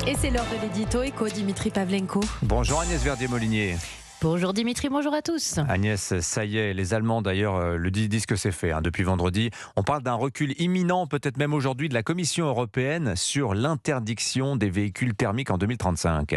Et c'est l'heure de l'édito éco, Dimitri Pavlenko. Bonjour Agnès Verdier-Molinier. Bonjour Dimitri, bonjour à tous. Agnès, ça y est, les Allemands d'ailleurs le disent que c'est fait depuis vendredi. On parle d'un recul imminent, peut-être même aujourd'hui, de la Commission européenne sur l'interdiction des véhicules thermiques en 2035.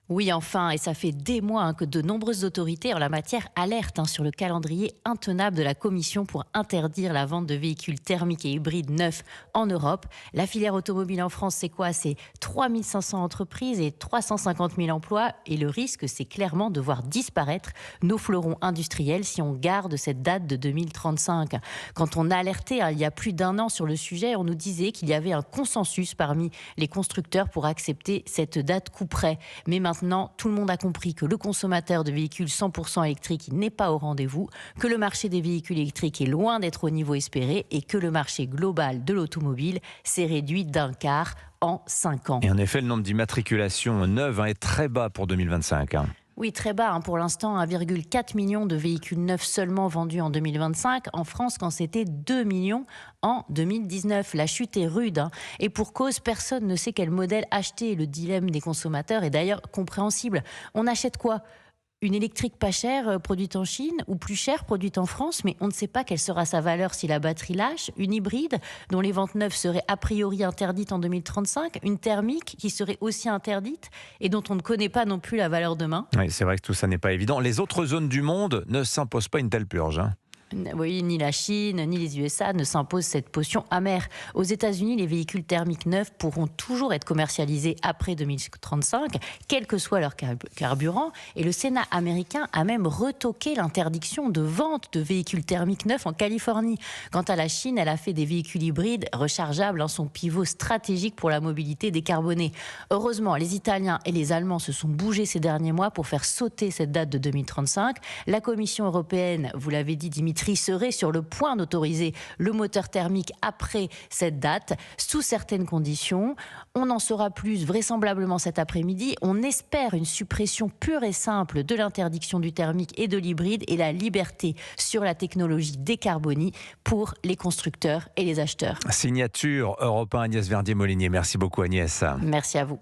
Oui, enfin, et ça fait des mois que de nombreuses autorités en la matière alertent sur le calendrier intenable de la Commission pour interdire la vente de véhicules thermiques et hybrides neufs en Europe. La filière automobile en France, c'est quoi? C'est 3500 entreprises et 350 000 emplois. Et le risque, c'est clairement de voir disparaître nos fleurons industriels si on garde cette date de 2035. Quand on a alerté il y a plus d'un an sur le sujet, on nous disait qu'il y avait un consensus parmi les constructeurs pour accepter cette date couperet. Mais maintenant, tout le monde a compris que le consommateur de véhicules 100% électriques n'est pas au rendez-vous, que le marché des véhicules électriques est loin d'être au niveau espéré et que le marché global de l'automobile s'est réduit d'un quart en 5 ans. Et en effet, le nombre d'immatriculations neuves est très bas pour 2025. Oui, très bas. Pour l'instant, 1,4 million de véhicules neufs seulement vendus en 2025. En France, quand c'était 2 millions en 2019. La chute est rude. Et pour cause, personne ne sait quel modèle acheter. Le dilemme des consommateurs est d'ailleurs compréhensible. On achète quoi ? Une électrique pas chère produite en Chine ou plus chère produite en France, mais on ne sait pas quelle sera sa valeur si la batterie lâche. Une hybride dont les ventes neuves seraient a priori interdites en 2035. Une thermique qui serait aussi interdite et dont on ne connaît pas non plus la valeur demain. Oui, c'est vrai que tout ça n'est pas évident. Les autres zones du monde ne s'imposent pas une telle purge. Oui, ni la Chine, ni les USA ne s'imposent cette potion amère. Aux États-Unis, les véhicules thermiques neufs pourront toujours être commercialisés après 2035, quel que soit leur carburant. Et le Sénat américain a même retoqué l'interdiction de vente de véhicules thermiques neufs en Californie. Quant à la Chine, elle a fait des véhicules hybrides rechargeables, son pivot stratégique pour la mobilité décarbonée. Heureusement, les Italiens et les Allemands se sont bougés ces derniers mois pour faire sauter cette date de 2035. La Commission européenne, vous l'avez dit, Dimitri, serait sur le point d'autoriser le moteur thermique après cette date, sous certaines conditions. On en saura plus vraisemblablement cet après-midi. On espère une suppression pure et simple de l'interdiction du thermique et de l'hybride et la liberté sur la technologie décarbonée pour les constructeurs et les acheteurs. Signature Europe 1, Agnès Verdier-Molinier. Merci beaucoup Agnès. Merci à vous.